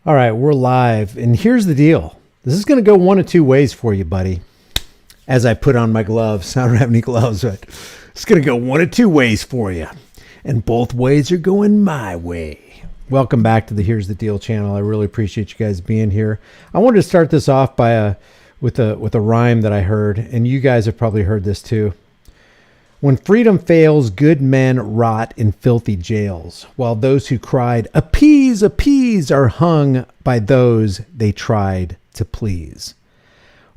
All right, we're live, and here's the deal. This is going to go one of two ways for you, buddy. As I put on my gloves, I don't have any gloves, but it's going to go one of two ways for you, and both ways are going my way. Welcome back to the Here's the Deal channel. I really appreciate you guys being here. I wanted to start this off by with a rhyme that I heard, and you guys have probably heard this too. When freedom fails, good men rot in filthy jails, while those who cried, "Appease, appease," are hung by those they tried to please.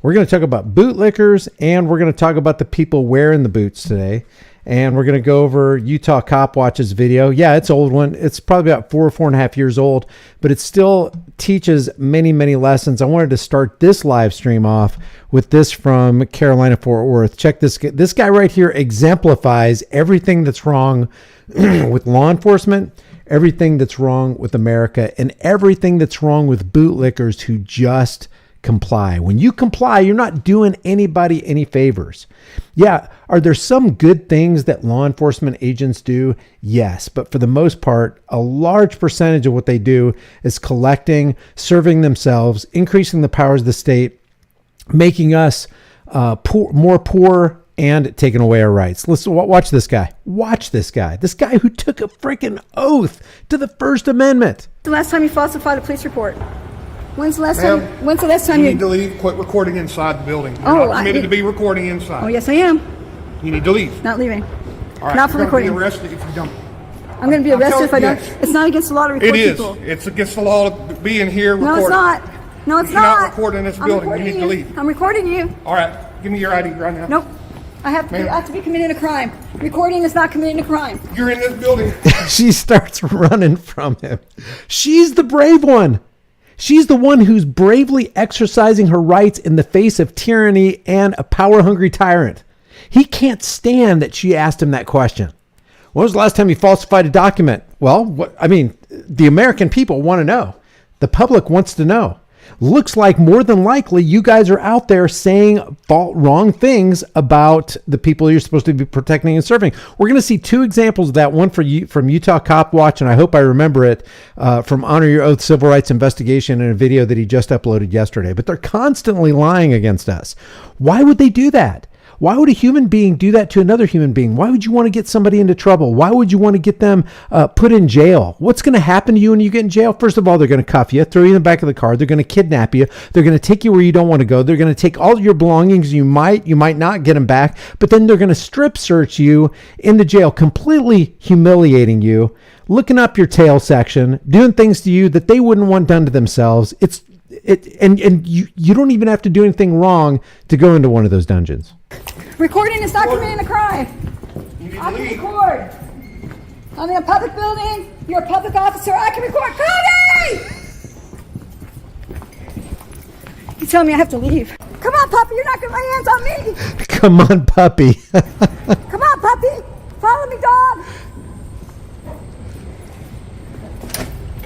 We're going to talk about bootlickers, and we're going to talk about the people wearing the boots today. And we're going to go over Utah Cop Watch's video. Yeah, it's an old one. It's probably about 4.5 years old, but it still teaches many, many lessons. I wanted to start this live stream off with this from Carolina, Fort Worth. Check this. This guy right here exemplifies everything that's wrong with law enforcement, everything that's wrong with America, and everything that's wrong with bootlickers who just comply. When you comply, you're not doing anybody any favors. Yeah, are there some good things that law enforcement agents do? Yes, but for the most part, a large percentage of what they do is collecting, serving themselves, increasing the powers of the state, making us more poor, and taking away our rights. Listen, watch this guy. Watch this guy. This guy who took a freaking oath to the First Amendment. The last time you falsified a police report? When's the last time you need to leave? Quit recording inside the building. You're not permitted to be recording inside. Oh, yes, I am. You need to leave. Not leaving. All right, not for recording. You're going to be arrested if you don't. I'm going to be arrested if I don't. It's not against the law to record people. It is. It's against the law to be in here recording. No, it's not. No, it's not. You're not recording in this building. You need to leave. I'm recording you. All right. Give me your ID right now. Nope. I have to be committing a crime. Recording is not committing a crime. You're in this building. She starts running from him. She's the brave one. She's the one who's bravely exercising her rights in the face of tyranny and a power-hungry tyrant. He can't stand that she asked him that question. When was the last time you falsified a document? Well, the American people want to know. The public wants to know. Looks like more than likely you guys are out there saying wrong things about the people you're supposed to be protecting and serving. We're going to see two examples of that. One from Utah Cop Watch, and I hope I remember it, from Honor Your Oath Civil Rights Investigation in a video that he just uploaded yesterday. But they're constantly lying against us. Why would they do that? Why would a human being do that to another human being? Why would you want to get somebody into trouble? Why would you want to get them put in jail? What's going to happen to you when you get in jail? First of all, they're going to cuff you, throw you in the back of the car. They're going to kidnap you. They're going to take you where you don't want to go. They're going to take all your belongings. You might not get them back, but then they're going to strip search you in the jail, completely humiliating you, looking up your tail section, doing things to you that they wouldn't want done to themselves. And you don't even have to do anything wrong to go into one of those dungeons. Recording is not committing a crime. I can record. I'm in a public building. You're a public officer. I can record. Cody! You tell me I have to leave. Come on, puppy. You're not going to lay hands on me. Come on, puppy. Come on, puppy. Follow me, dog.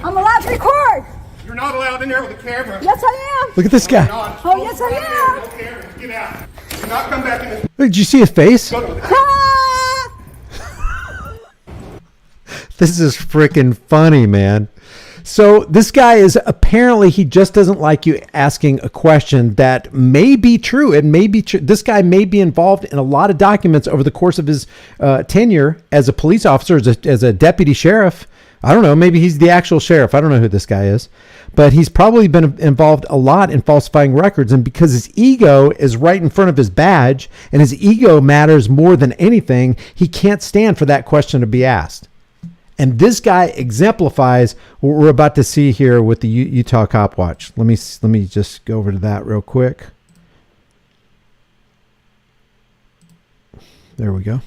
I'm allowed to record. You're not allowed in there with a camera. Yes, I am. Look at this guy. Oh, yes, I am. No camera. Get out. Do not come back in this. Did you see his face? This is freaking funny, man. So this guy is apparently, he just doesn't like you asking a question that may be true. It may be true. This guy may be involved in a lot of documents over the course of his tenure as a police officer, as a deputy sheriff. I don't know. Maybe he's the actual sheriff. I don't know who this guy is, but he's probably been involved a lot in falsifying records. And because his ego is right in front of his badge and his ego matters more than anything, he can't stand for that question to be asked. And this guy exemplifies what we're about to see here with the Utah Cop Watch. Let me just go over to that real quick. There we go.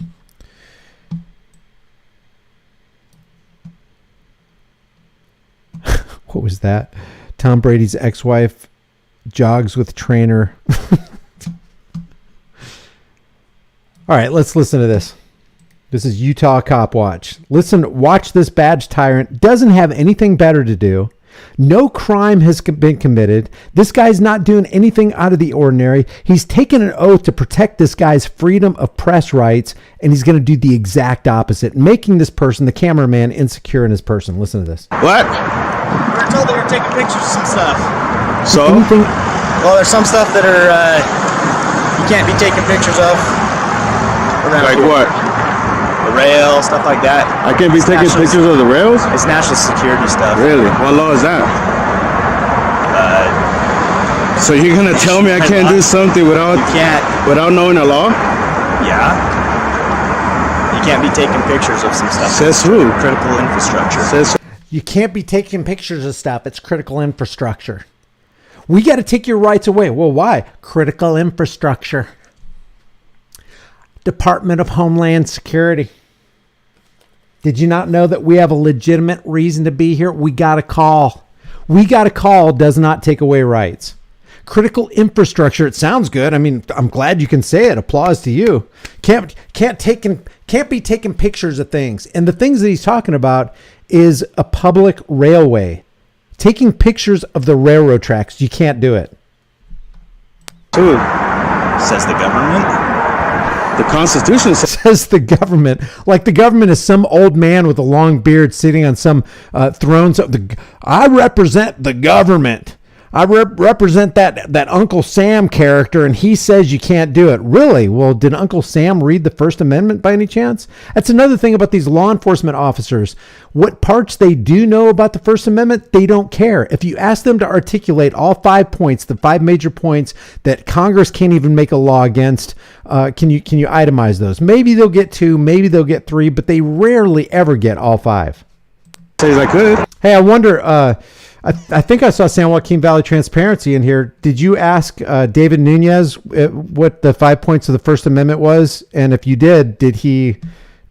What was that? Tom Brady's ex-wife jogs with trainer. All right, let's listen to this. This is Utah Cop Watch. Watch this badge tyrant. Doesn't have anything better to do. No crime has been committed. This guy's not doing anything out of the ordinary. He's taken an oath to protect this guy's freedom of press rights, and he's going to do the exact opposite, making this person, the cameraman, insecure in his person. Listen to this. What? We were told they were taking pictures of some stuff. So? Well, there's some stuff that are you can't be taking pictures of. Like here. what? The rail, stuff like that. I can't be taking pictures of the rails? It's national security stuff. Really? What law is that? So you're gonna tell me I can't do something without knowing the law? Yeah. You can't be taking pictures of some stuff. Says who? Critical infrastructure. Says You can't be taking pictures of stuff. It's critical infrastructure. We got to take your rights away. Well, why? Critical infrastructure. Department of Homeland Security. Did you not know that we have a legitimate reason to be here? We got to call. We got to call does not take away rights. Critical infrastructure. It sounds good. I mean, I'm glad you can say it. Applause to you. Can't be taking pictures of things. And the things that he's talking about is a public railway. Taking pictures of the railroad tracks. You can't do it. who? Says the government. The Constitution says the government. Like the government is some old man with a long beard sitting on some throne. So I represent the government. I represent that Uncle Sam character, and he says you can't do it. Really? Well, did Uncle Sam read the First Amendment by any chance? That's another thing about these law enforcement officers. What parts they do know about the First Amendment, they don't care. If you ask them to articulate all 5 points, the 5 major points that Congress can't even make a law against, can you itemize those? Maybe they'll get 2, maybe they'll get 3, but they rarely ever get all 5. says I could. Hey, I wonder... I think I saw San Joaquin Valley Transparency in here. Did you ask David Nunez what the 5 points of the First Amendment was? And if you did he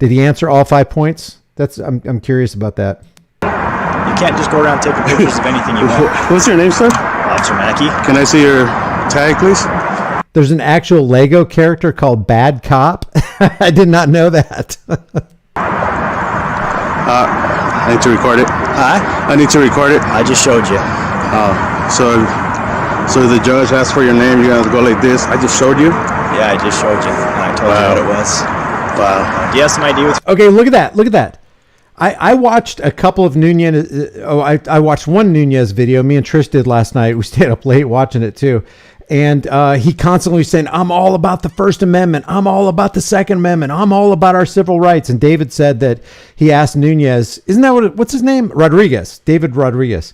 answer all 5 points? I'm curious about that. You can't just go around taking pictures of anything you want. What's your name, sir? Officer Mackey. Can I see your tag, please? There's an actual Lego character called Bad Cop. I did not know that. I need to record it. Huh? I need to record it. I just showed you. So the judge asked for your name. You have to go like this. I just showed you. Yeah, I just showed you. And I told you what it was. Wow. Do you have some idea what's... Okay, look at that. Look at that. I watched a couple of Nunez. I watched one Nunez video. Me and Trish did last night. We stayed up late watching it too. And he constantly saying, I'm all about the First Amendment. I'm all about the Second Amendment. I'm all about our civil rights. And David said that he asked Nunez, isn't that what's his name? Rodriguez, David Rodriguez.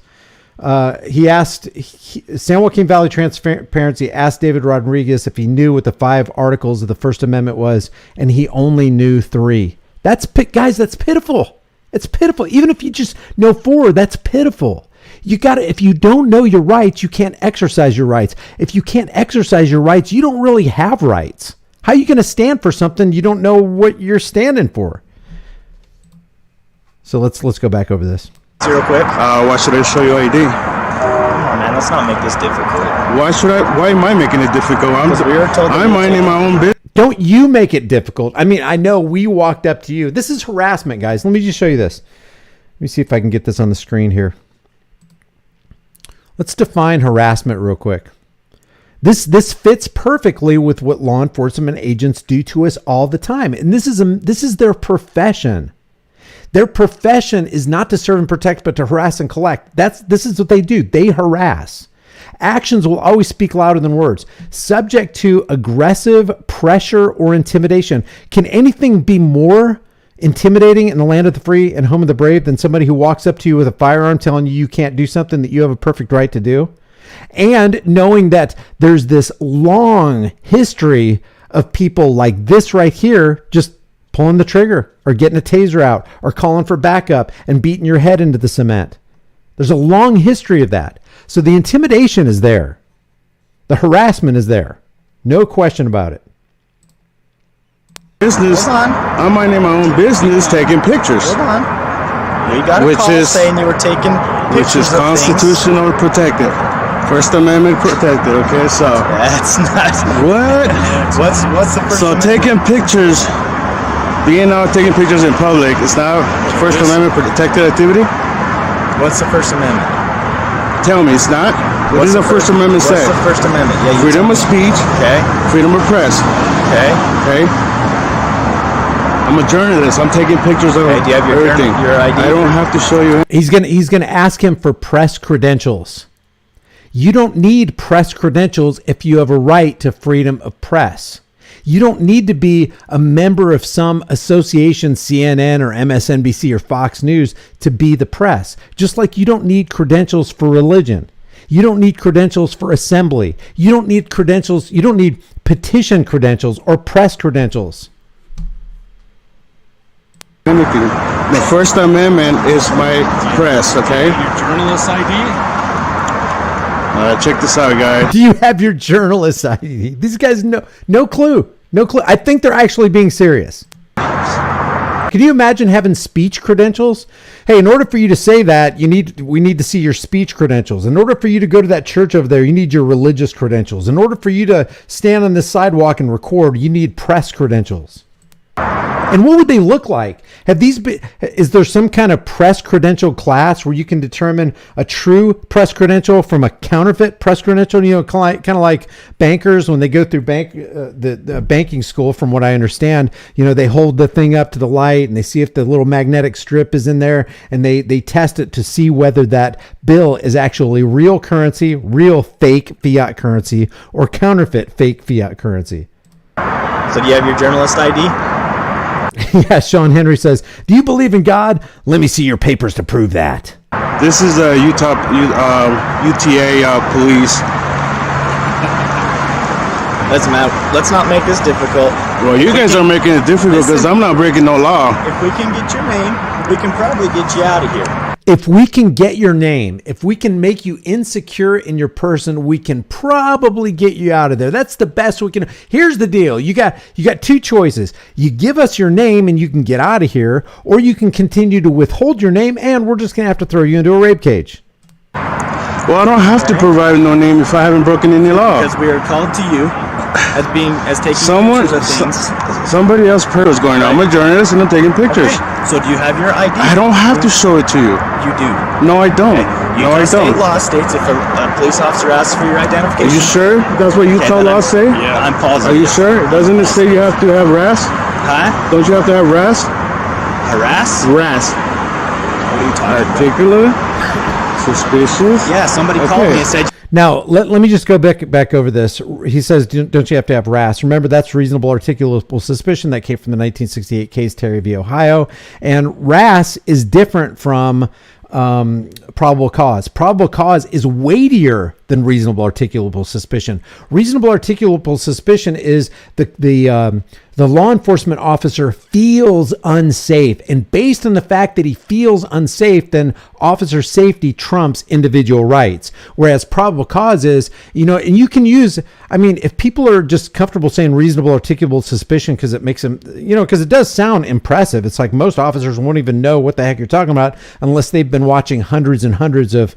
San Joaquin Valley Transparency asked David Rodriguez if he knew what the 5 articles of the First Amendment was. And he only knew 3. Guys, that's pitiful. It's pitiful. Even if you just know 4, that's pitiful. If you don't know your rights, you can't exercise your rights. If you can't exercise your rights, you don't really have rights. How are you going to stand for something you don't know what you're standing for? So let's go back over this. Real quick. Why should I show you ID? Come on, man. Let's not make this difficult. Why am I making it difficult? I'm minding my own business. Don't you make it difficult. I mean, I know we walked up to you. This is harassment, guys. Let me just show you this. Let me see if I can get this on the screen here. Let's define harassment real quick. This fits perfectly with what law enforcement agents do to us all the time. And this is their profession. Their profession is not to serve and protect, but to harass and collect. This is what they do. They harass. Actions will always speak louder than words. Subject to aggressive pressure or intimidation. Can anything be more intimidating in the land of the free and home of the brave than somebody who walks up to you with a firearm telling you can't do something that you have a perfect right to do? And knowing that there's this long history of people like this right here just pulling the trigger or getting a taser out or calling for backup and beating your head into the cement. There's a long history of that. So the intimidation is there. The harassment is there. No question about it. Business. Hold on. I'm minding my own business, taking pictures. Hold on. We got a call saying you were taking pictures which is of constitutional protected. First Amendment protected. Okay, so that's not what? What's the First So Amendment? taking pictures, being out taking pictures in public, it's not First Amendment protected activity. What's the First Amendment? Tell me, it's not. What does the First Amendment say? What's the First Amendment? Yeah, freedom of speech. Okay. Freedom of press. Okay. Okay. I'm a journalist. I'm taking pictures of Okay, do you have your everything. your ID? I don't have to show you. He's gonna ask him for press credentials. You don't need press credentials if you have a right to freedom of press. You don't need to be a member of some association, CNN or MSNBC or Fox News, to be the press. Just like you don't need credentials for religion. You don't need credentials for assembly. You don't need credentials. You don't need petition credentials or press credentials. Anything. The First Amendment is my press, okay? Your journalist ID? Check this out, guys. Do you have your journalist ID? These guys, no clue. No clue. I think they're actually being serious. Can you imagine having speech credentials? Hey, in order for you to say that, we need to see your speech credentials. In order for you to go to that church over there, you need your religious credentials. In order for you to stand on this sidewalk and record, you need press credentials. And what would they look like? Is there some kind of press credential class where you can determine a true press credential from a counterfeit press credential? You know, kind of like bankers when they go through the banking school. From what I understand, you know, they hold the thing up to the light and they see if the little magnetic strip is in there, and they test it to see whether that bill is actually real currency, real fake fiat currency, or counterfeit fake fiat currency. So do you have your journalist ID? Yeah, Sean Henry says, do you believe in God? Let me see your papers to prove that. This is the UTA police. Let's not make this difficult. Well, you guys are making it difficult because I'm not breaking no law. If we can get your name, we can probably get you out of here. If we can get your name, if we can make you insecure in your person, we can probably get you out of there. That's the best we can. Here's the deal. You got two choices. You give us your name and you can get out of here, or you can continue to withhold your name and we're just going to have to throw you into a rape cage. Well, I don't have to provide no name if I haven't broken any law. Because we are called to you as taking pictures of things. Somebody else heard what's going on. I'm a journalist and I'm taking pictures. Okay. So do you have your ID? I don't have to show it to you. You do. No, I don't. Okay. No, I don't. State law states if a police officer asks for your identification. Are you sure that's what Utah law say? Yeah. I'm positive. Are you sure? Doesn't it say you have to have RAS? Huh? Don't you have to have RAS? Harass? RAS. What are you talking about? Articulate? Suspicious? Yeah, somebody called me and said... Now, let me just go back over this. He says, don't you have to have RAS? Remember, that's reasonable articulable suspicion. That came from the 1968 case, Terry v. Ohio. And RAS is different from probable cause. Probable cause is weightier than reasonable articulable suspicion. Reasonable articulable suspicion is the law enforcement officer feels unsafe, and based on the fact that he feels unsafe, then officer safety trumps individual rights. Whereas probable cause is, and you can use, if people are just comfortable saying reasonable articulable suspicion because it makes them, because it does sound impressive. It's like most officers won't even know what the heck you're talking about unless they've been watching hundreds and hundreds of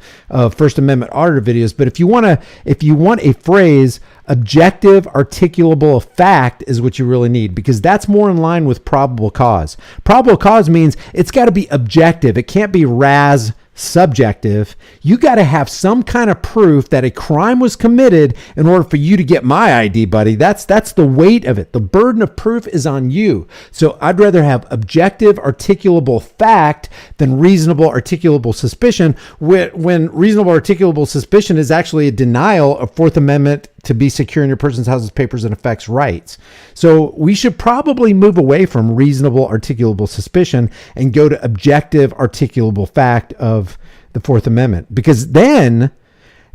First Amendment auditor videos. But if you want a phrase, objective articulable fact is what you really need, because that's more in line with probable cause. Probable cause means it's got to be objective. It can't be RAS subjective. You got to have some kind of proof that a crime was committed in order for you to get my ID, buddy. That's the weight of it. The burden of proof is on you. So I'd rather have objective articulable fact than reasonable articulable suspicion, when reasonable articulable suspicion is actually a denial of Fourth Amendment to be secure in your person's house's papers and effects rights. So we should probably move away from reasonable articulable suspicion and go to objective articulable fact of the Fourth Amendment, because then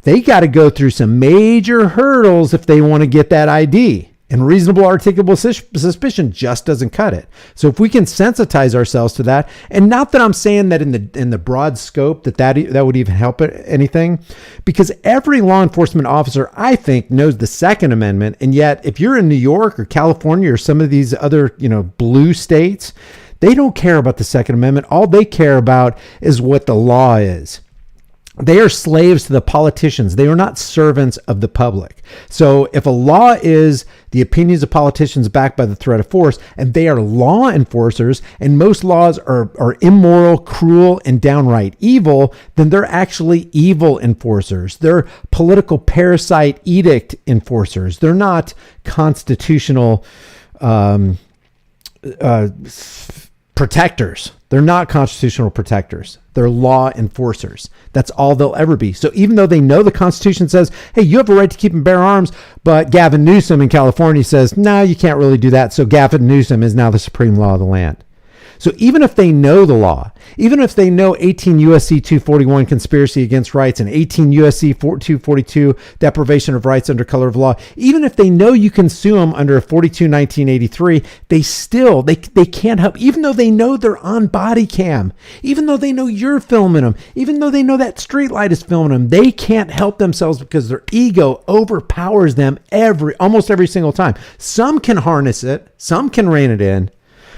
they got to go through some major hurdles if they want to get that ID. And reasonable articulable suspicion just doesn't cut it. So if we can sensitize ourselves to that, and not that I'm saying that in the broad scope that would even help anything, because every law enforcement officer, I think, knows the Second Amendment. And yet, if you're in New York or California or some of these other, blue states, they don't care about the Second Amendment. All they care about is what the law is. They are slaves to the politicians. They are not servants of the public. So if a law is the opinions of politicians backed by the threat of force, and they are law enforcers, and most laws are immoral, cruel, and downright evil, then they're actually evil enforcers. They're political parasite edict enforcers. They're not constitutional protectors. They're not constitutional protectors. They're law enforcers. That's all they'll ever be. So even though they know the Constitution says, hey, you have a right to keep and bear arms, but Gavin Newsom in California says, no, you can't really do that. So Gavin Newsom is now the supreme law of the land. So even if they know the law, even if they know 18 USC 241 conspiracy against rights and 18 USC 242 deprivation of rights under color of law, even if they know you can sue them under 42 1983, they still, they can't help, even though they know they're on body cam, even though they know you're filming them, even though they know that street light is filming them, they can't help themselves because their ego overpowers them almost every single time. Some can harness it, some can rein it in.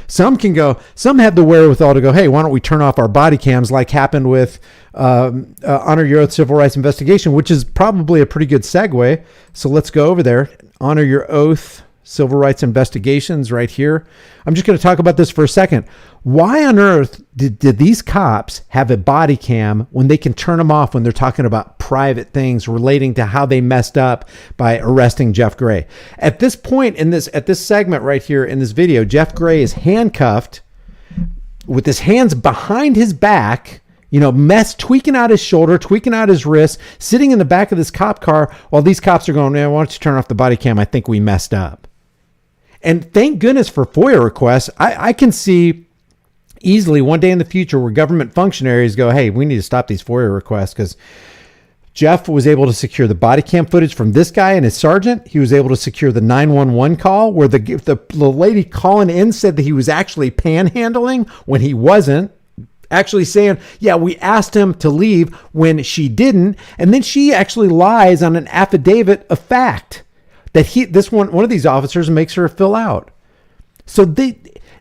Some can go, some have the wherewithal to go, hey, why don't we turn off our body cams like happened with Honor Your Oath Civil Rights Investigation, which is probably a pretty good segue. So let's go over there. Honor Your Oath Civil Rights Investigations right here. I'm just going to talk about this for a second. Why on earth did these cops have a body cam when they can turn them off when they're talking about private things relating to how they messed up by arresting Jeff Gray? At this point at this segment right here in this video, Jeff Gray is handcuffed with his hands behind his back, tweaking out his shoulder, tweaking out his wrist, sitting in the back of this cop car while these cops are going, man, why don't you turn off the body cam? I think we messed up. And thank goodness for FOIA requests. I can see easily one day in the future where government functionaries go, hey, we need to stop these FOIA requests, because Jeff was able to secure the body cam footage from this guy and his sergeant. He was able to secure the 911 call where the lady calling in said that he was actually panhandling when he wasn't. Actually saying, yeah, we asked him to leave when she didn't. And then she actually lies on an affidavit of fact that one of these officers makes her fill out. So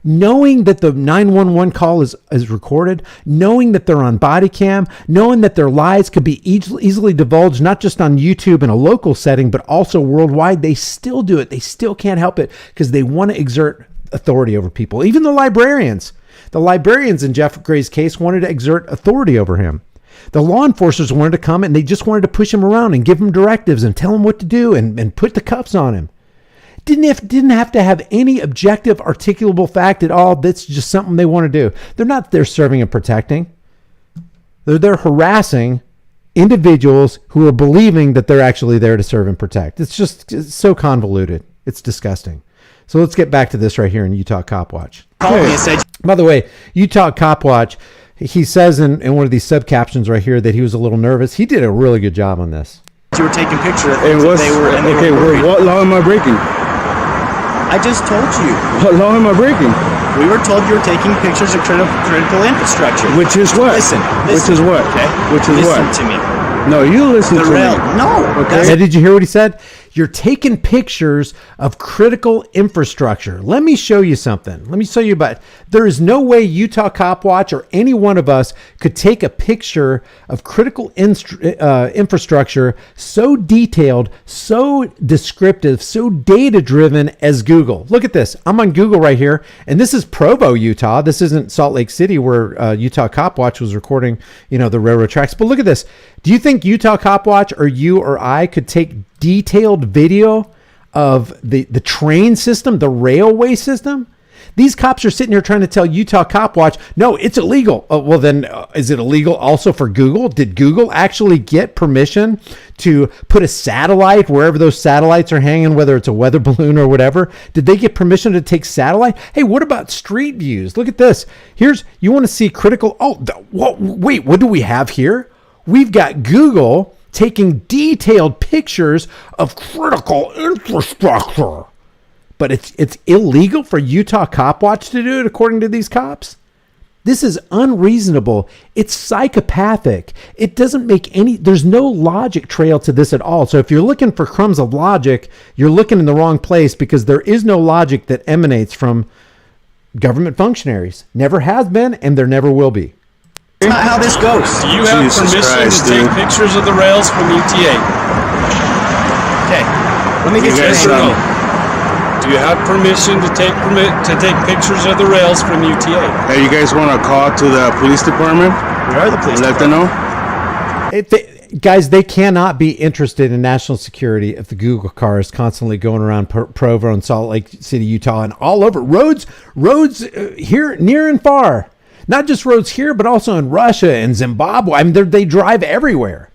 knowing that the 911 call is recorded, knowing that they're on body cam, knowing that their lies could be easily divulged, not just on YouTube in a local setting, but also worldwide, they still do it. They still can't help it because they want to exert authority over people. Even the librarians in Jeff Gray's case wanted to exert authority over him. The law enforcers wanted to come and they just wanted to push him around and give him directives and tell him what to do and put the cuffs on him. Didn't have to have any objective articulable fact at all. That's just something they want to do. They're not there serving and protecting. They're there harassing individuals who are believing that they're actually there to serve and protect. It's so convoluted. It's disgusting. So let's get back to this right here in Utah Cop Watch. By the way, Utah Cop Watch, he says in one of these sub captions right here that he was a little nervous. He did a really good job on this. You were taking pictures of And things what law am I breaking? I just told you. What law am I breaking? We were told you were taking pictures of critical infrastructure. Which is what? Listen. Which is what? Okay. Which is listen what? to me. No, you listen to me. No. Okay. Did you hear what he said? You're taking pictures of critical infrastructure. Let me show you something. Let me show you about. There is no way Utah Cop Watch or any one of us could take a picture of critical infrastructure so detailed, so descriptive, so data driven as Google. Look at this. I'm on Google right here, and this is Provo, Utah. This isn't Salt Lake City where Utah Cop Watch was recording, the railroad tracks. But look at this. Do you think Utah Cop Watch or you or I could take detailed video of the train system, the railway system? These cops are sitting here trying to tell Utah Cop Watch, no, it's illegal. Well, then is it illegal also for Google? Did Google actually get permission to put a satellite wherever those satellites are hanging, whether it's a weather balloon or whatever? Did they get permission to take satellite? Hey, what about street views? Look at this. You want to see critical. Wait, what do we have here? We've got Google taking detailed pictures of critical infrastructure. But it's illegal for Utah Cop Watch to do it, according to these cops. This is unreasonable. It's psychopathic. It doesn't make there's no logic trail to this at all. So if you're looking for crumbs of logic, you're looking in the wrong place, because there is no logic that emanates from government functionaries. Never has been, and there never will be. That's not how this goes. Do you have permission to take pictures of the rails from UTA? Okay. Let me get you Yes or no? Do you have permission to take pictures of the rails from UTA? Hey, you guys want to call to the police department? We are the police Let them know. guys, they cannot be interested in national security if the Google car is constantly going around Provo and Salt Lake City, Utah, and all over roads here, near and far. Not just roads here, but also in Russia and Zimbabwe. I mean, they drive everywhere.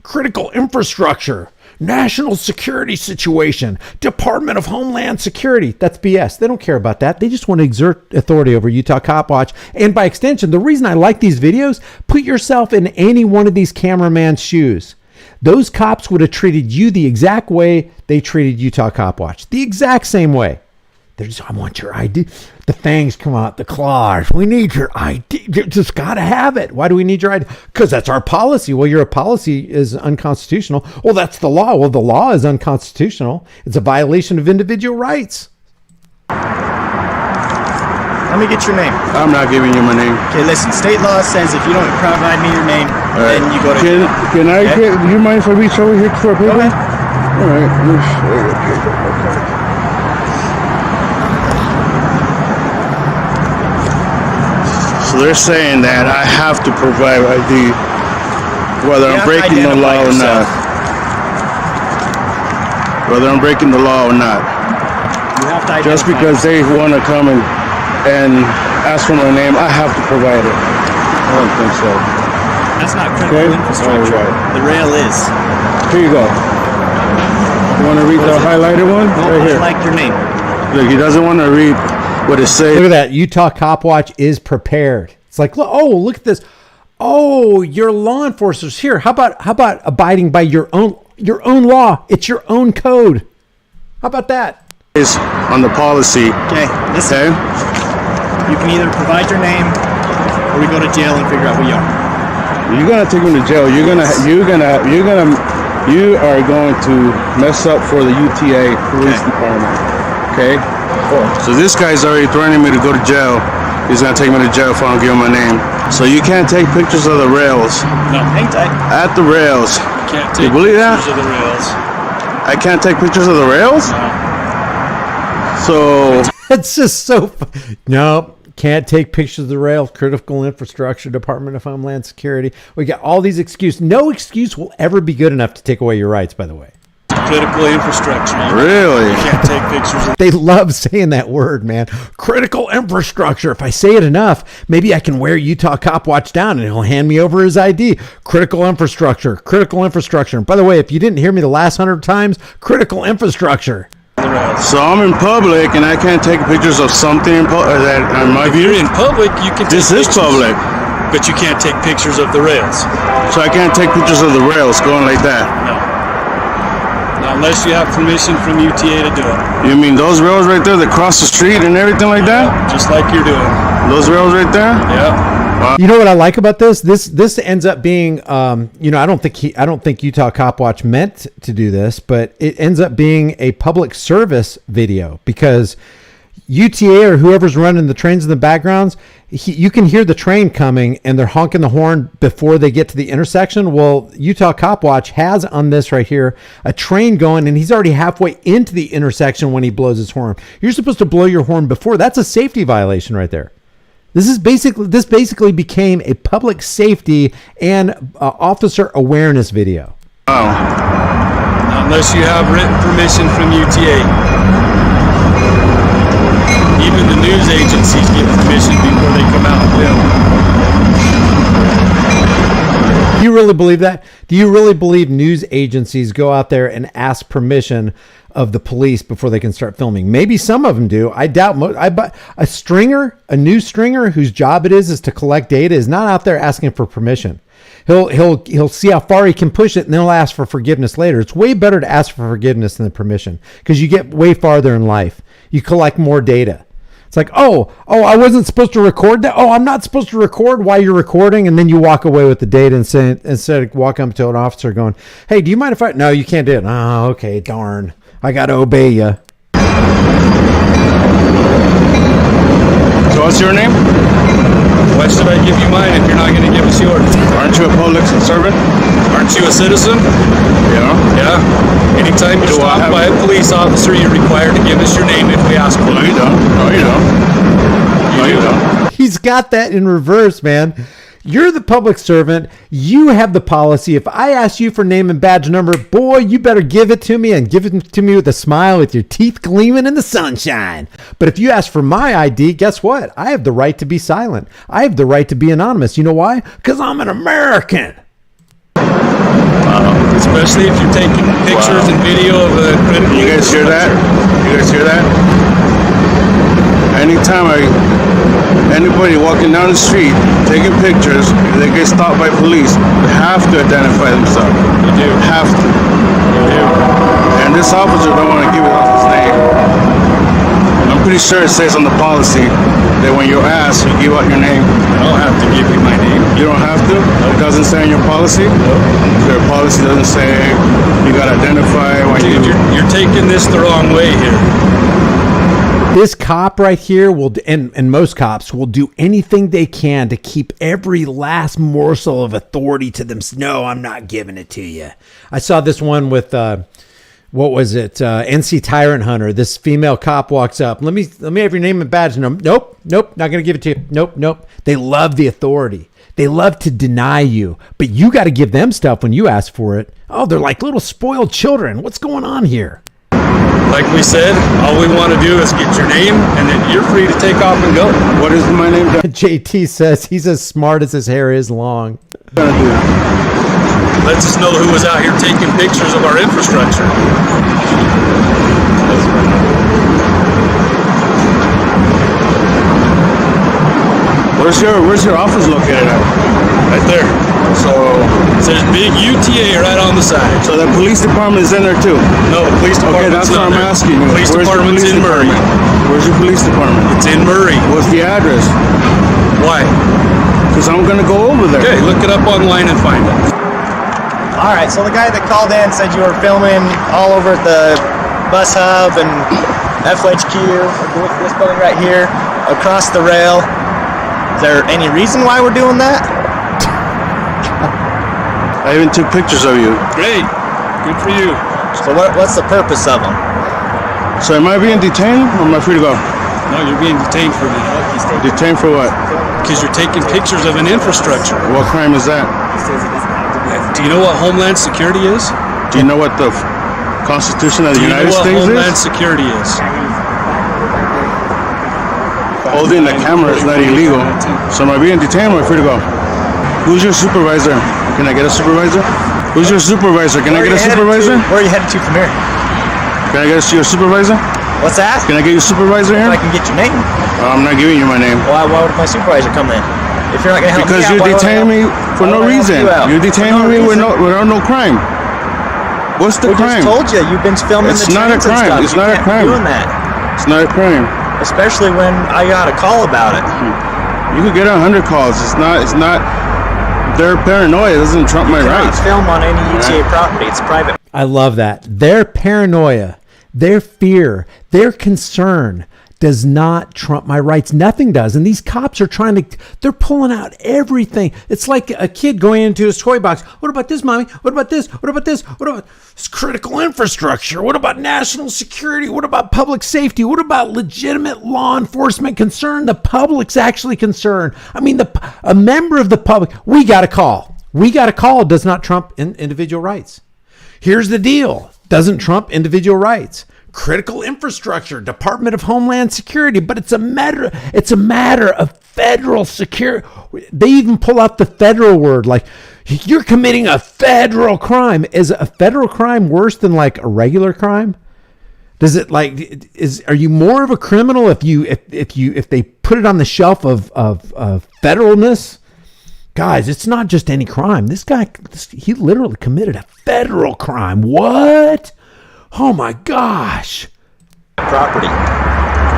Critical infrastructure, national security situation, Department of Homeland Security. That's BS. They don't care about that. They just want to exert authority over Utah Cop Watch. And by extension, the reason I like these videos, put yourself in any one of these cameraman's shoes. Those cops would have treated you the exact way they treated Utah Cop Watch. The exact same way. They're just, I want your ID. The fangs come out, the claws. We need your ID. You just got to have it. Why do we need your ID? Because that's our policy. Well, your policy is unconstitutional. Well, that's the law. Well, the law is unconstitutional. It's a violation of individual rights. Let me get your name. I'm not giving you my name. Okay, listen. State law says if you don't provide me your name, then you go to Can I okay? do you mind if I reach over here for a paper? Go ahead. All right. Okay. So they're saying that I have to provide ID whether I'm breaking the law or not. Whether I'm breaking the law or not. You have to Just because they want to come and ask for my name, I have to provide it. I don't think so. That's not critical infrastructure. Right. The rail is. Here you go. You want to read the highlighted one? No, right here. I like your name. Look, he doesn't want to read what it says. Look at that. Utah Cop Watch is prepared. It's like, oh, look at this. Oh, you're law enforcers here. How about abiding by your own law? It's your own code. How about that? Is on the policy. Okay, listen. Okay? You can either provide your name, or we go to jail and figure out who you are. You're gonna take him to jail. You are going to mess up for the UTA police department. Okay? So this guy's already threatening me to go to jail. He's gonna take me to jail if I don't give him my name. So you can't take pictures of the rails. No. Hang tight. At the rails. Can't You take believe that? pictures of the rails. I can't take pictures of the rails? So It's just so. No, can't take pictures of the rail. Critical infrastructure, Department of Homeland Security. We got all these excuses. No excuse will ever be good enough to take away your rights. By the way, Critical infrastructure. really? You can't take pictures of they love saying that word, man. Critical infrastructure. If I say it enough, maybe I can wear Utah Cop Watch down and he'll hand me over his ID. Critical infrastructure. Critical infrastructure. And by the way, if you didn't hear me the last 100 times, critical infrastructure. the rails. So I'm in public and I can't take pictures of something in that in my If view. you're in public, you can take This is pictures, public. but you can't take pictures of the rails. So I can't take pictures of the rails going like that. No. Not unless you have permission from UTA to do it. You mean those rails right there that cross the street and everything like that? Just like you're doing. Those rails right there? Yeah. You know what I like about this? This ends up being, I don't think Utah Cop Watch meant to do this, but it ends up being a public service video because UTA or whoever's running the trains in the backgrounds, you can hear the train coming and they're honking the horn before they get to the intersection. Well, Utah Cop Watch has on this right here a train going and he's already halfway into the intersection when he blows his horn. You're supposed to blow your horn before. That's a safety violation right there. This basically became a public safety and officer awareness video. Wow. Not unless you have written permission from UTA. Even the news agencies give permission before they come out. Do you really believe that? Do you really believe news agencies go out there and ask permission of the police before they can start filming? Maybe some of them do. I doubt most. A news stringer whose job it is to collect data is not out there asking for permission. He'll see how far he can push it and then he'll ask for forgiveness later. It's way better to ask for forgiveness than permission because you get way farther in life. You collect more data. It's like, oh, I wasn't supposed to record that. Oh, I'm not supposed to record while you're recording. And then you walk away with the data instead of walking up to an officer going, hey, do you mind if I, no, you can't do it. Oh, okay. Darn. I got to obey you. So what's your name? Why should I give you mine if you're not going to give us yours? Aren't you a public servant? Aren't you a citizen? Yeah. Yeah. Anytime you're stopped by a police officer, you're required to give us your name if we ask for it. No, you don't. You do. No, you don't. He's got that in reverse, man. You're the public servant. You have the policy. If I ask you for name and badge number, boy, you better give it to me and give it to me with a smile with your teeth gleaming in the sunshine. But if you ask for my ID, guess what? I have the right to be silent. I have the right to be anonymous. You know why? Because I'm an American. Especially if you're taking pictures and video of a critical. You guys hear that? You guys hear that? Anytime anybody walking down the street taking pictures, if they get stopped by police, they have to identify themselves. You do. Have to. You do. And this officer don't want to give it off his name. I'm pretty sure it says on the policy that when you're asked, you give out your name. I don't have to give you my name. You don't have to? It doesn't say in your policy? Your policy doesn't say you got to identify when Dude, you're taking this the wrong way here. This cop right here will, and most cops will do anything they can to keep every last morsel of authority to them. No, I'm not giving it to you. I saw this one with, what was it? NC Tyrant Hunter. This female cop walks up. Let me have your name and badge number. Nope, not going to give it to you. Nope. They love the authority. They love to deny you, but you got to give them stuff when you ask for it. Oh, they're like little spoiled children. What's going on here? Like we said, all we want to do is get your name, and then you're free to take off and go. What is my name? JT says he's as smart as his hair is long. Lets us know who was out here taking pictures of our infrastructure. Where's your office located at? Right there. So There's big UTA right on the side. So the police department is in there too? No, the police Okay, department's that's what not I'm there. asking you. Police Where's the department's police in Murray. department? Where's your police department? It's in Murray. What's the address? Why? Because I'm going to go over there. Okay, look it up online and find it. All right, so the guy that called in said you were filming all over at the bus hub and FHQ, this building right here, across the rail. Is there any reason why we're doing that? I even took pictures of you. Great. Good for you. So what's the purpose of them? So am I being detained or am I free to go? No, you're being detained for that. Detained for what? Because you're taking pictures of an infrastructure. What crime is that? Do you know what Homeland Security is? Do you know what the Constitution of the Do you know United what States Homeland is? Security is? Holding the camera is not illegal. So am I being detained or am I free to go? Who's your supervisor? Can I get a supervisor? Who's your supervisor? Can I get a supervisor? Where are you headed to from here? Can I get your supervisor? What's that? Can I get your supervisor here? I can get your name. I'm not giving you my name. Why would my supervisor come in? If you're not going to help Because me out, you're why would I detaining me help- for why no would I help reason. you out? You're detaining For no me reason. without no crime. What's the We crime? just told you, you've been filming It's the not a trains and crime. stuff. It's You not a can't be crime. doing that. It's not a crime. Especially when I got a call about it. You could get 100 calls. It's not. Their paranoia doesn't trump my You cannot rights. film on any UTA property. It's private. I love that. Their paranoia, their fear, their concern does not trump my rights. Nothing does. And these cops are they're pulling out everything. It's like a kid going into his toy box. What about this, mommy? What about this? What about this? What about this critical infrastructure? What about national security? What about public safety? What about legitimate law enforcement concern? The public's actually concerned. I mean, a member of the public, we got a call. We got a call does not trump individual rights. Here's the deal. Doesn't trump individual rights. Critical infrastructure, Department of Homeland Security, but it's a matter of federal security. They even pull out the federal word, like you're committing a federal crime. Is a federal crime worse than like a regular crime? Does it are you more of a criminal if they put it on the shelf of federalness? Guys, it's not just any crime. This guy, he literally committed a federal crime. What? Oh my gosh. Property.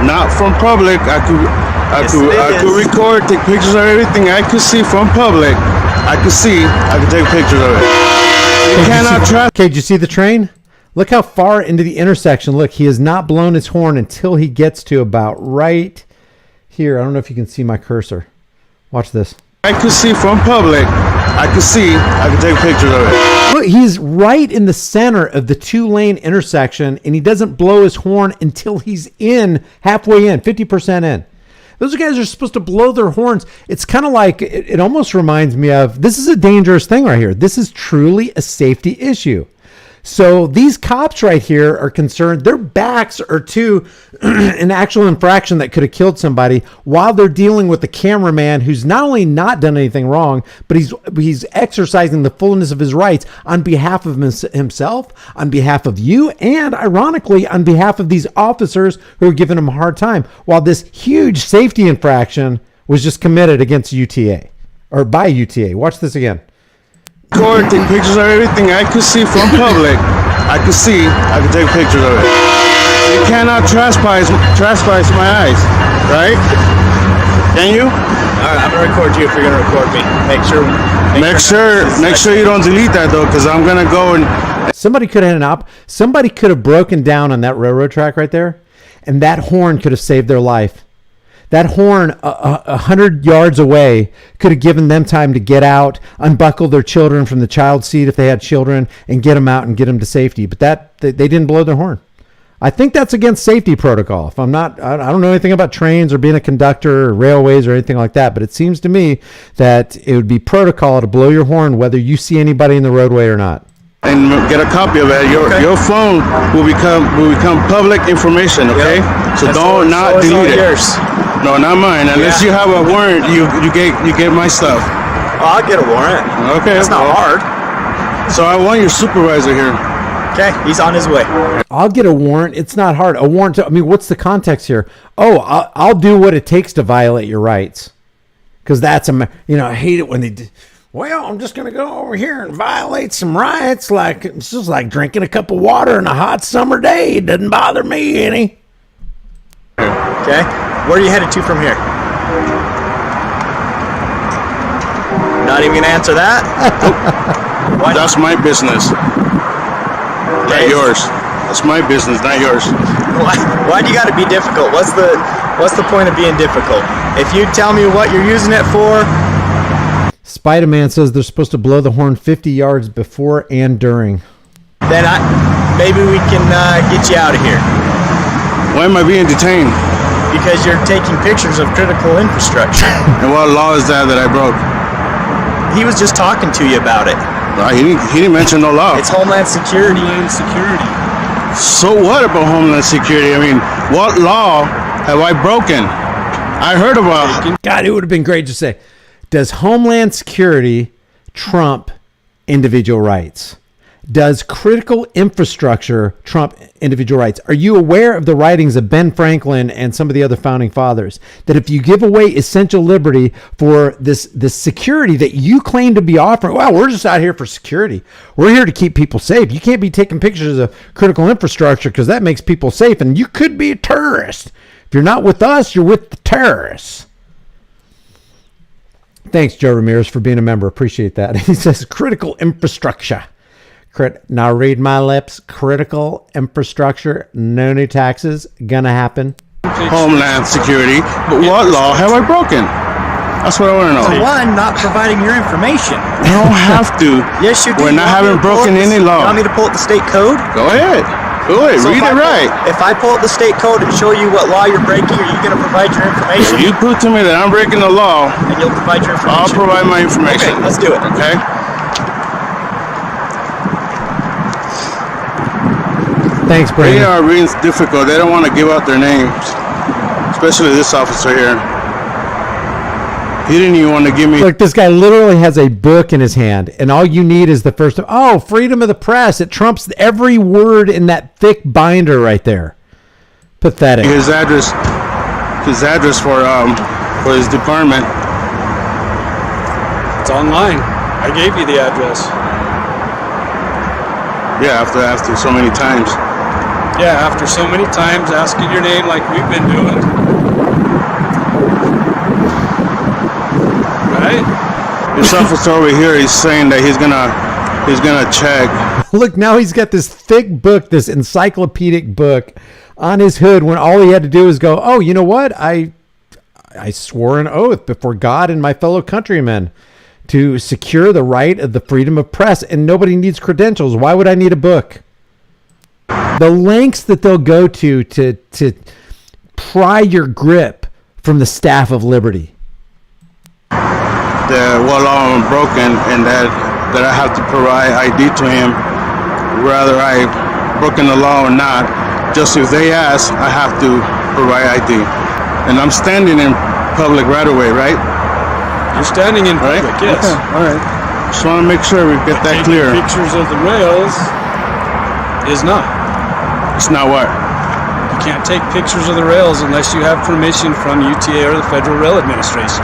Not from public. I could record, take pictures of everything I could see from public. I could take pictures of it. You cannot try. Okay, did you see the train? Look how far into the intersection. Look, he has not blown his horn until he gets to about right here. I don't know if you can see my cursor. Watch this. I could see from public. I could take pictures of it. Look, he's right in the center of the 2-lane intersection, and he doesn't blow his horn until he's halfway in, 50% in. Those guys are supposed to blow their horns. It's kind of like, it almost reminds me of, this is a dangerous thing right here. This is truly a safety issue. So these cops right here are concerned. Their backs are to an actual infraction that could have killed somebody while they're dealing with the cameraman who's not only not done anything wrong, but he's exercising the fullness of his rights on behalf of himself, on behalf of you, and ironically, on behalf of these officers who are giving him a hard time, while this huge safety infraction was just committed against UTA or by UTA. Watch this again. Record, take pictures of everything I could see from public. I could take pictures of it. You cannot trespass my eyes, right? Can you? All right, I'm gonna record you if you're gonna record me. Make sure you don't delete that though, because I'm gonna go and. Somebody could have broken down on that railroad track right there, and that horn could have saved their life. That horn 100 yards away could have given them time to get out, unbuckle their children from the child seat if they had children, and get them out and get them to safety. But they didn't blow their horn. I think that's against safety protocol. If I don't know anything about trains or being a conductor or railways or anything like that, but it seems to me that it would be protocol to blow your horn whether you see anybody in the roadway or not. And get a copy of it. Your phone will become public information. Okay, so don't not delete it. Yours. No, not mine. Unless you have a warrant, you get my stuff. I'll get a warrant. Okay, it's not hard. So I want your supervisor here. Okay, he's on his way. I'll get a warrant. It's not hard. A warrant. What's the context here? Oh, I'll do what it takes to violate your rights. Because that's I hate it when they do. Well, I'm just going to go over here and violate some rights. It's just like drinking a cup of water on a hot summer day. It doesn't bother me any. Okay. Where are you headed to from here? Not even gonna answer that? That's my business. Not yours. That's my business, not yours. Why do you gotta be difficult? What's the point of being difficult? If you tell me what you're using it for. Spider-Man says they're supposed to blow the horn 50 yards before and during. Then maybe we can get you out of here. Why am I being detained? Because you're taking pictures of critical infrastructure. And what law is that I broke? He was just talking to you about it. He didn't mention no law. It's Homeland Security. So what about Homeland Security? What law have I broken? I heard about. God, it would have been great to say, does Homeland Security trump individual rights? Does critical infrastructure trump individual rights? Are you aware of the writings of Ben Franklin and some of the other founding fathers that if you give away essential liberty for this security that you claim to be offering, well, we're just out here for security. We're here to keep people safe. You can't be taking pictures of critical infrastructure because that makes people safe, and you could be a terrorist. If you're not with us, you're with the terrorists. Thanks, Joe Ramirez, for being a member. Appreciate that. He says critical infrastructure. Now read my lips. Critical infrastructure, no new taxes, gonna happen. Homeland Security, but what law have I broken? That's what I want to know. For one, not providing your information. You don't have to. Yes, you do. We're not having broken any law. You want me to pull up the state code? Go ahead. Read it right. If I pull up the state code and show you what law you're breaking, are you going to provide your information? If you prove to me that I'm breaking the law, and you'll provide your information. I'll provide my information. Okay, let's do it. Okay. Thanks, Brandon. They are being difficult. They don't want to give out their names, especially this officer here. He didn't even want to give me. Look, this guy literally has a book in his hand, and all you need is the first. Oh, freedom of the press! It trumps every word in that thick binder right there. Pathetic. His address for his department. It's online. I gave you the address. Yeah, after so many times. Yeah, after so many times asking your name like we've been doing. Right? This officer over here is saying that he's gonna check. Look, now he's got this thick book, this encyclopedic book on his hood when all he had to do was go, oh, you know what? I swore an oath before God and my fellow countrymen to secure the right of the freedom of press, and nobody needs credentials. Why would I need a book? The lengths that they'll go to pry your grip from the staff of liberty? The law I'm broken, and that I have to provide ID to him, whether I broken the law or not. Just if they ask, I have to provide ID, and I'm standing in public right away, right? You're standing in public, Right? yes. Okay. All right. Just want to make sure we get that Taking clear. pictures of the rails is not. It's not what? You can't take pictures of the rails unless you have permission from UTA or the Federal Rail Administration.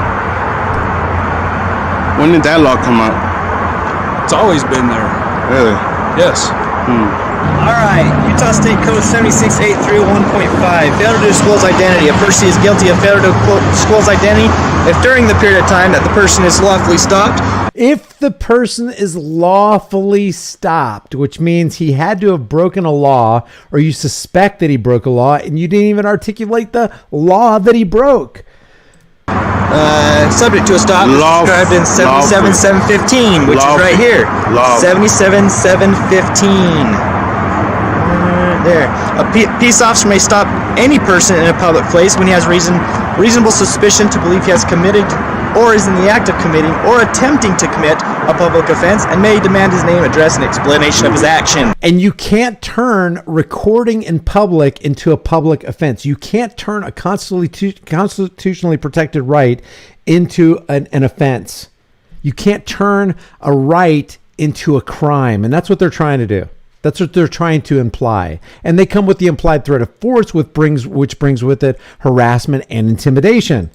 When did that law come out? It's always been there. Really? Yes. All right, Utah State Code 76831.5. Failure to disclose identity. A person is guilty of failure to disclose identity if during the period of time that the person is lawfully stopped. If the person is lawfully stopped, which means he had to have broken a law, or you suspect that he broke a law, and you didn't even articulate the law that he broke. Subject to a stop is described in 77715, which is right here. 77715. There. A peace officer may stop any person in a public place when he has reasonable suspicion to believe he has committed or is in the act of committing or attempting to commit a public offense, and may demand his name, address, and explanation of his action. And you can't turn recording in public into a public offense. You can't turn a constitutionally protected right into an offense. You can't turn a right into a crime. And that's what they're trying to do. That's what they're trying to imply. And they come with the implied threat of force, which brings with it harassment and intimidation.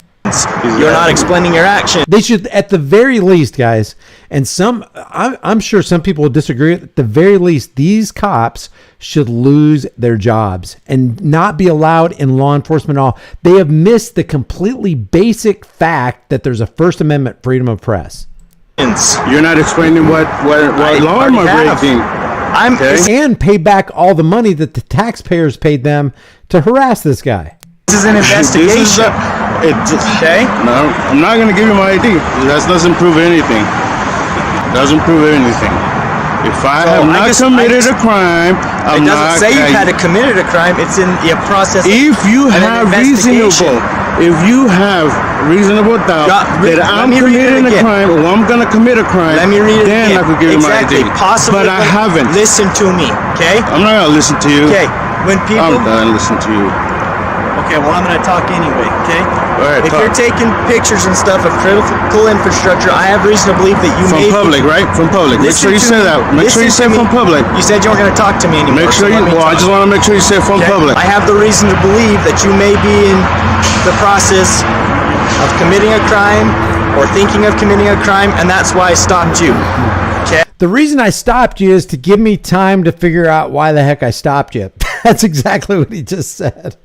You're not explaining your action. They should, at the very least, guys, and I'm sure some people will disagree, at the very least, these cops should lose their jobs and not be allowed in law enforcement at all. They have missed the completely basic fact that there's a First Amendment freedom of press. You're not explaining what law am I breaking? And pay back all the money that the taxpayers paid them to harass this guy. This is an investigation. Okay? No, I'm not going to give you my ID. That doesn't prove anything. Doesn't prove anything. If I have not committed a crime, it doesn't say you had committed a crime. It's in the process. If you have reasonable doubt that I'm committing a crime or I'm going to commit a crime, let me read it then again. I could give you my ID. Possibly, but I haven't. Listen to me, okay? I'm not going to listen to you. Okay, when people... I'm done listening to you. Okay, well, I'm going to talk anyway, okay? All right, if you're taking pictures and stuff of critical infrastructure, I have reason to believe that you may... From public, right? From public. Make sure you say that. Make sure you say from public. You said you weren't going to talk to me anymore. Make sure you... Well, I just want to make sure you say from public. I have the reason to believe that you may be in the process of committing a crime or thinking of committing a crime, and that's why I stopped you. Okay? The reason I stopped you is to give me time to figure out why the heck I stopped you. That's exactly what he just said.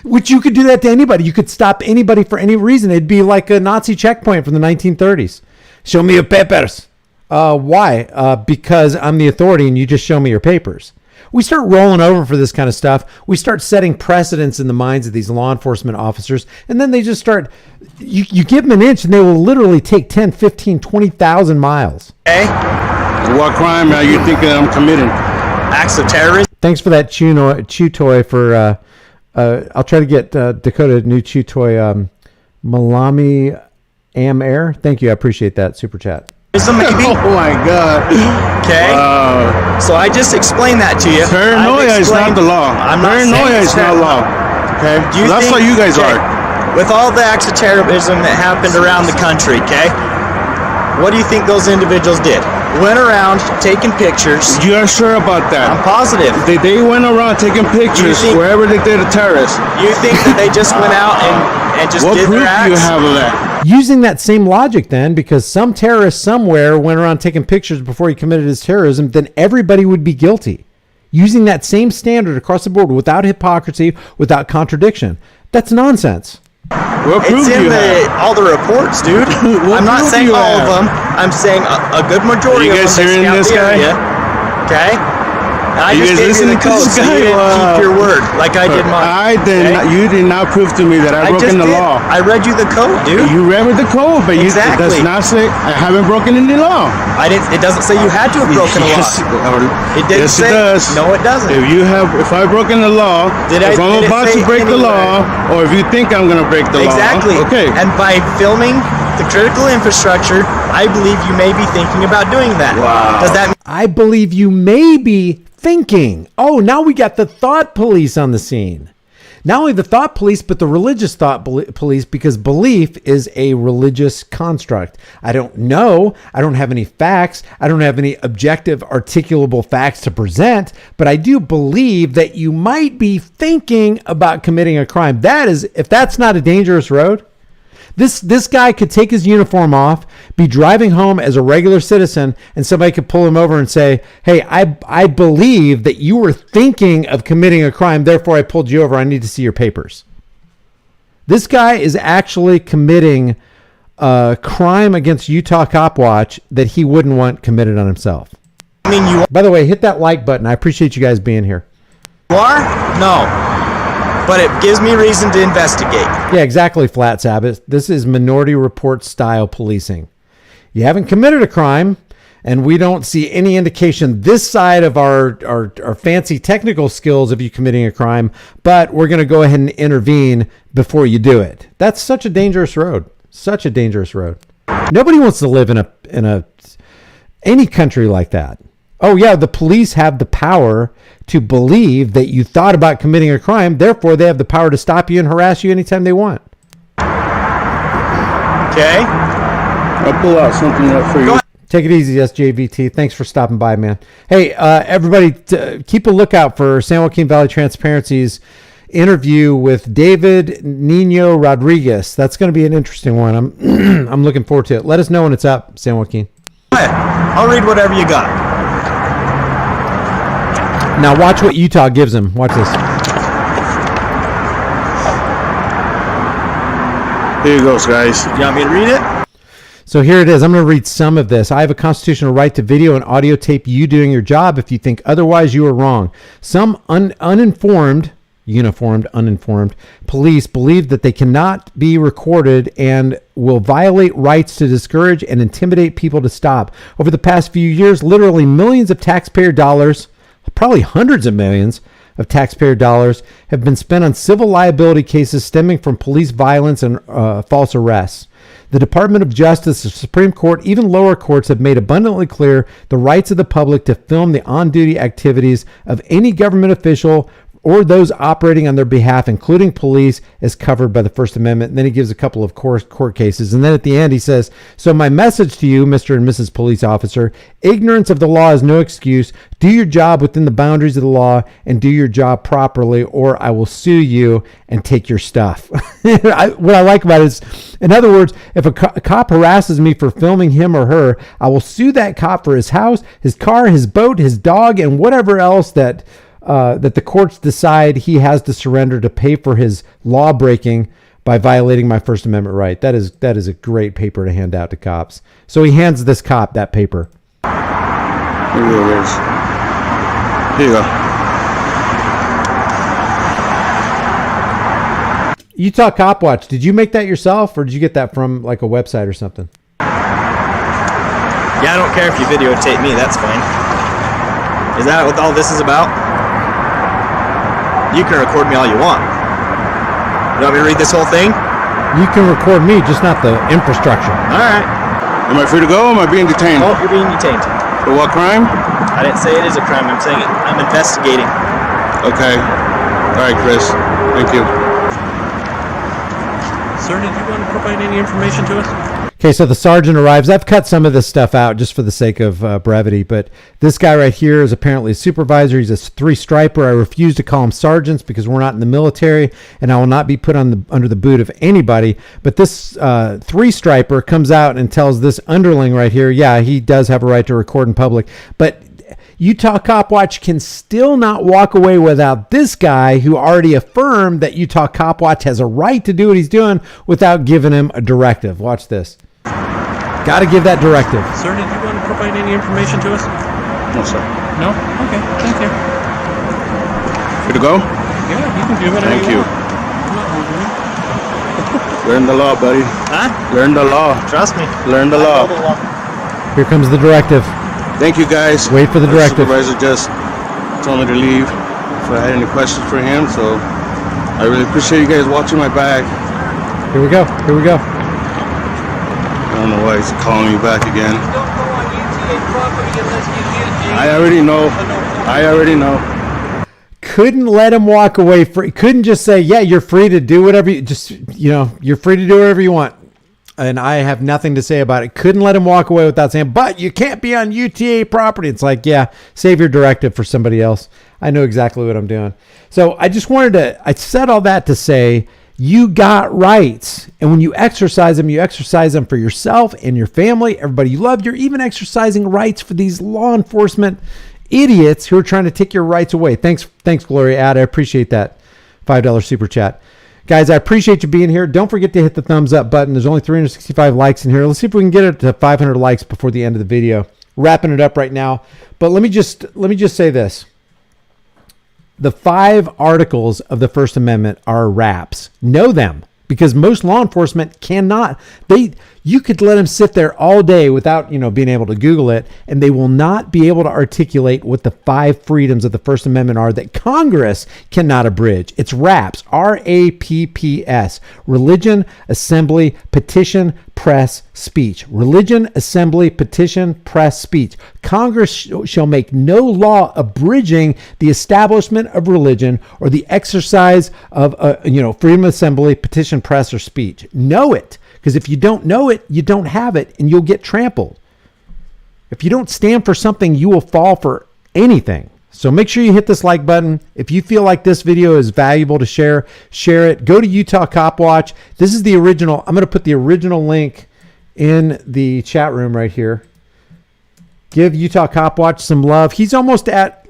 Which you could do that to anybody. You could stop anybody for any reason. It'd be like a Nazi checkpoint from the 1930s. Show me your papers. Why? Because I'm the authority and you just show me your papers. We start rolling over for this kind of stuff. We start setting precedents in the minds of these law enforcement officers. And then they just start, you give them an inch and they will literally take 10, 15, 20,000 miles. Okay. What crime are you thinking I'm committing? Acts of terrorism. Thanks for that chew toy for... I'll try to get Dakota a new chew toy, Malami Am Air. Thank you. I appreciate that super chat. Maybe. Oh my God. Okay. So I just explained that to you. Paranoia is not the law. Paranoia is not law. Okay. That's what you guys are. With all the acts of terrorism that happened around the country, okay? What do you think those individuals did? Went around taking pictures. You're sure about that? I'm positive. They went around taking pictures wherever they did a terrorist. You think that they just went out and just what did proof their acts? do you have of that? Using that same logic then, because some terrorist somewhere went around taking pictures before he committed his terrorism, then everybody would be guilty. Using that same standard across the board without hypocrisy, without contradiction. That's nonsense. What proof it's do you in have? all the reports, dude. I'm not saying all of them. I'm saying a good majority of them. You guys hearing this guy? Okay? I You just guys gave you listening the to code, this so guy? you didn't keep your word, like I did mine. You did not prove to me that I broke the law. I read you the code, dude. You read me the code, but it does not say I haven't broken any law. It doesn't say you had to have broken a law. It didn't yes, say. it does. No, it doesn't. If I've broken the law, if I'm about to break the law, or if you think I'm going to break the law. Exactly. Okay. And by filming the critical infrastructure, I believe you may be thinking about doing that. Wow. Does that I believe you may be thinking. Oh, now we got the thought police on the scene. Not only the thought police, but the religious thought police, because belief is a religious construct. I don't know. I don't have any facts. I don't have any objective, articulable facts to present, but I do believe that you might be thinking about committing a crime. That is, if that's not a dangerous road, this guy could take his uniform off, be driving home as a regular citizen, and somebody could pull him over and say, hey, I believe that you were thinking of committing a crime, therefore I pulled you over. I need to see your papers. This guy is actually committing a crime against Utah Cop Watch that he wouldn't want committed on himself. By the way, hit that like button. I appreciate you guys being here. You are? No. But it gives me reason to investigate. Yeah, exactly, Flat Sabbath. This is Minority Report style policing. You haven't committed a crime, and we don't see any indication this side of our fancy technical skills of you committing a crime, but we're going to go ahead and intervene before you do it. That's such a dangerous road. Such a dangerous road. Nobody wants to live in any country like that. Oh yeah, the police have the power to believe that you thought about committing a crime. Therefore, they have the power to stop you and harass you anytime they want. Okay. I'll pull out something up for you. Take it easy, SJVT. Thanks for stopping by, man. Hey, everybody, keep a lookout for San Joaquin Valley Transparency's interview with David Nino Rodriguez. That's going to be an interesting one. I'm looking forward to it. Let us know when it's up, San Joaquin. I'll read whatever you got. Now watch what Utah gives him. Watch this. Here you go, guys. You want me to read it? So here it is. I'm going to read some of this. I have a constitutional right to video and audio tape you doing your job. If you think otherwise, you are wrong. Some uninformed police believe that they cannot be recorded and will violate rights to discourage and intimidate people to stop. Over the past few years, literally millions of taxpayer dollars, probably hundreds of millions of taxpayer dollars, have been spent on civil liability cases stemming from police violence and false arrests. The Department of Justice, the Supreme Court, even lower courts have made abundantly clear the rights of the public to film the on-duty activities of any government official or those operating on their behalf, including police, is covered by the First Amendment. And then he gives a couple of court cases. And then at the end, he says, so my message to you, Mr. and Mrs. Police Officer, ignorance of the law is no excuse. Do your job within the boundaries of the law and do your job properly, or I will sue you and take your stuff. What I like about it is, in other words, if a cop harasses me for filming him or her, I will sue that cop for his house, his car, his boat, his dog, and whatever else that the courts decide he has to surrender to pay for his law breaking by violating my First Amendment right. That is a great paper to hand out to cops. So he hands this cop that paper. Here it is. Here you go. Utah Cop Watch, did you make that yourself or did you get that from like a website or something? Yeah, I don't care if you videotape me, that's fine. Is that what all this is about? You can record me all you want. You want me to read this whole thing? You can record me, just not the infrastructure. All right. Am I free to go or am I being detained? Oh, you're being detained. For what crime? I didn't say it is a crime. I'm saying I'm investigating. Okay. All right, Chris. Thank you. Sir, did you want to provide any information to us? Okay, so the sergeant arrives. I've cut some of this stuff out just for the sake of brevity, but this guy right here is apparently a supervisor. He's a three-striper. I refuse to call him sergeants because we're not in the military, and I will not be put under the boot of anybody. But this three-striper comes out and tells this underling right here, yeah, he does have a right to record in public, but Utah Cop Watch can still not walk away without this guy who already affirmed that Utah Cop Watch has a right to do what he's doing without giving him a directive. Watch this. Got to give that directive. Sir, did you want to provide any information to us? No, sir. No? Okay, thank you. Good to go? Yeah, you can do whatever Thank you. want. I'm not holding you. Learn the law, buddy. Huh? Learn the law. Trust me. Learn the law. Here comes the directive. Thank you, guys. Wait for the directive. Supervisor just told me to leave if I had any questions for him, so I really appreciate you guys watching my back. Here we go. Here we go. I don't know why he's calling me back again. Don't go on UTA property unless you get I already know. I already know. Couldn't let him walk away free. Couldn't just say, yeah, you're free to do whatever you just, you're free to do whatever you want. And I have nothing to say about it. Couldn't let him walk away without saying, but you can't be on UTA property. It's like, yeah, save your directive for somebody else. I know exactly what I'm doing. So I just I said all that to say, you got rights. And when you exercise them for yourself and your family, everybody you love. You're even exercising rights for these law enforcement idiots who are trying to take your rights away. Thanks, Gloria Ad. I appreciate that $5 super chat. Guys, I appreciate you being here. Don't forget to hit the thumbs up button. There's only 365 likes in here. Let's see if we can get it to 500 likes before the end of the video. Wrapping it up right now. But let me just say this. The 5 articles of the First Amendment are wraps. Know them, because most law enforcement cannot. You could let them sit there all day without, being able to Google it, and they will not be able to articulate what the 5 freedoms of the First Amendment are that Congress cannot abridge. It's RAPS, RAPPS, religion, assembly, petition, press, speech. Religion, assembly, petition, press, speech. Congress shall make no law abridging the establishment of religion or the exercise of, freedom of assembly, petition, press, or speech. Know it. Because if you don't know it, you don't have it, and you'll get trampled. If you don't stand for something, you will fall for anything. So make sure you hit this like button. If you feel like this video is valuable to share it. Go to Utah Cop Watch. This is the original. I'm going to put the original link in the chat room right here. Give Utah Cop Watch some love. He's almost at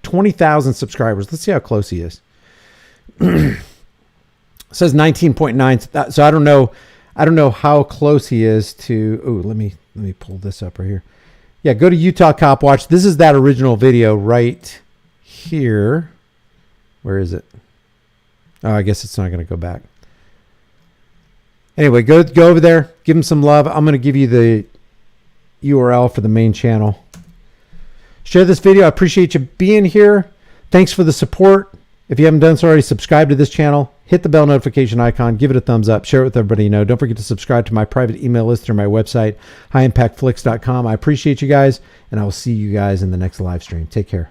20,000 subscribers. Let's see how close he is. It says 19.9. So I don't know how close he is to. Oh, let me pull this up right here. Yeah, go to Utah Cop Watch. This is that original video right here. Where is it? Oh, I guess it's not going to go back. Anyway, go over there. Give him some love. I'm going to give you the URL for the main channel. Share this video. I appreciate you being here. Thanks for the support. If you haven't done so already, subscribe to this channel. Hit the bell notification icon. Give it a thumbs up. Share it with everybody you know. Don't forget to subscribe to my private email list through my website, highimpactflix.com. I appreciate you guys, and I will see you guys in the next live stream. Take care.